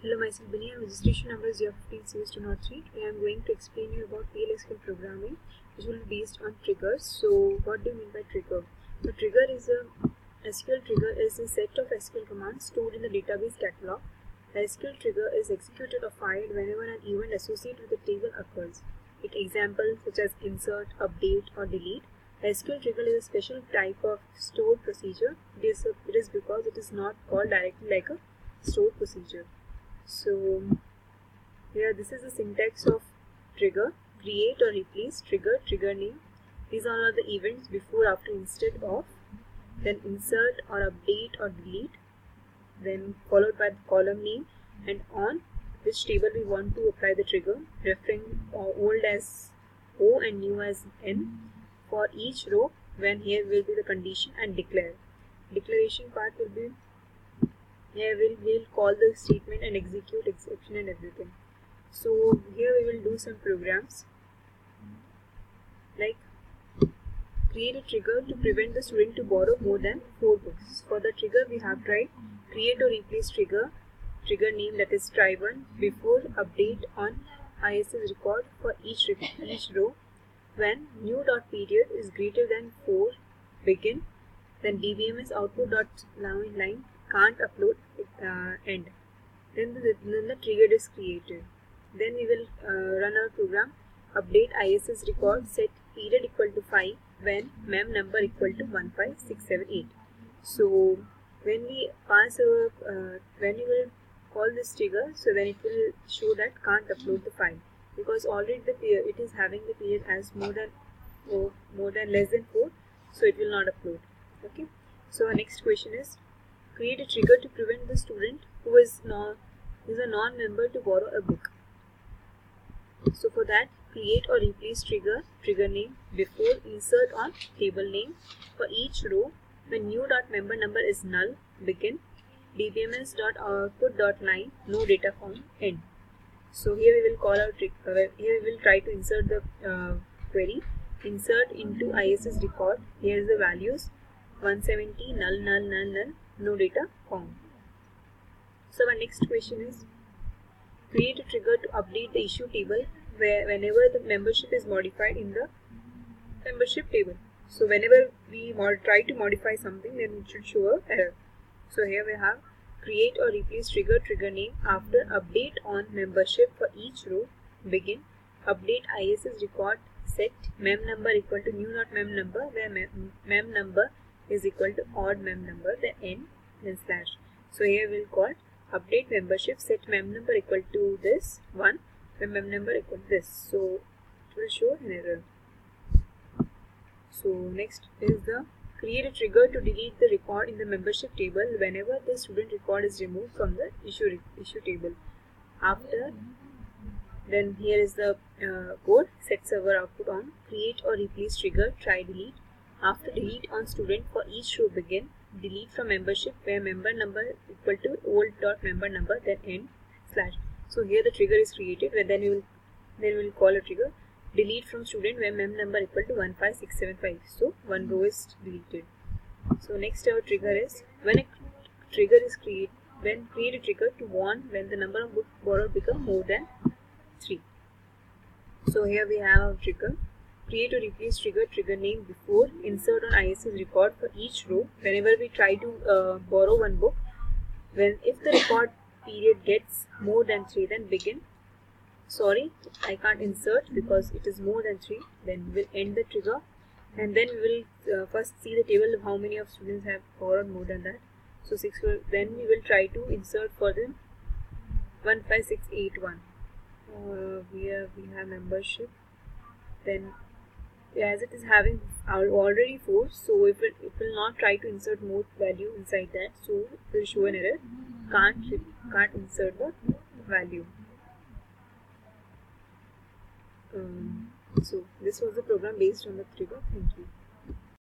Hello, myself Bini and registration number is 015 CS203. Today I am going to explain you about PLSQL programming, which will be based on triggers. So, what do you mean by trigger? So, trigger is a SQL trigger is a set of SQL commands stored in the database catalog. The SQL trigger is executed or fired whenever an event associated with the table occurs. It examples such as insert, update, or delete. The SQL trigger is a special type of stored procedure. It is because it is not called directly like a stored procedure. So here this is the syntax of trigger: create or replace, trigger name. These are all the events before, after, instead of. Then insert or update or delete. Then followed by the column name and on which table we want to apply the trigger, referring old as O and new as N. For each row, when here will be the condition and declare. Declaration part will be here we'll call the statement and execute exception and everything. So here we will do some programs like create a trigger to prevent the student to borrow more than 4 books. For the trigger we have tried create or replace trigger name, that is try1, before update on ISS record for each row. When new dot period is greater than 4 begin. Then dbms output dot line can't upload end. Then the trigger is created. Then we will run our program. Update ISS record, set period equal to 5 when mem number equal to 15678. So when we pass when you will call this trigger, so then it will show that can't upload the file, because already it is having the period as more than less than 4, so it will not upload. Okay. So our next question is create a trigger to prevent the student who is a non-member to borrow a book. So for that, create or replace trigger name before insert on table name for each row. When new dot member number is null begin. dbms dot output dot line no data form end. So here we will call out here we will try to insert the query. Insert into ISS record. Here is the values 170 null no data found. So our next question is create a trigger to update the issue table whenever the membership is modified in the membership table. So whenever we try to modify something, then it should show an error. So here we have create or replace trigger name after update on membership for each row begin. Update ISS record, set mem number equal to new not mem number, where mem number is equal to odd mem number, the end, then slash. So here we'll call update membership, set mem number equal to this 1, when mem number equal to this. So it will show an error. So next is the create a trigger to delete the record in the membership table whenever the student record is removed from the issue table. After, then here is the code: set server output on, create or replace trigger, try delete. After delete on student for each row begin. Delete from membership where member number equal to old dot member number, then end slash. So here the trigger is created, where then we will call a trigger delete from student where mem number equal to 15675. So one row is deleted. So next our trigger is when a trigger is create a trigger to warn when the number of books borrowed become more than 3. So here we have our trigger. Create or replace trigger name before insert on ISS record for each row whenever we try to borrow one book. If the record period gets more than 3, then begin. Sorry, I can't insert because it is more than 3. Then we'll end the trigger, and then we will first see the table of how many of students have borrowed more than that. So 6. Then we will try to insert for the 15681. Here we have membership. Then as it is having already 4, so it will not try to insert more value inside that, so it will show an error. Can't insert the value. So this was the program based on the trigger. Thank you.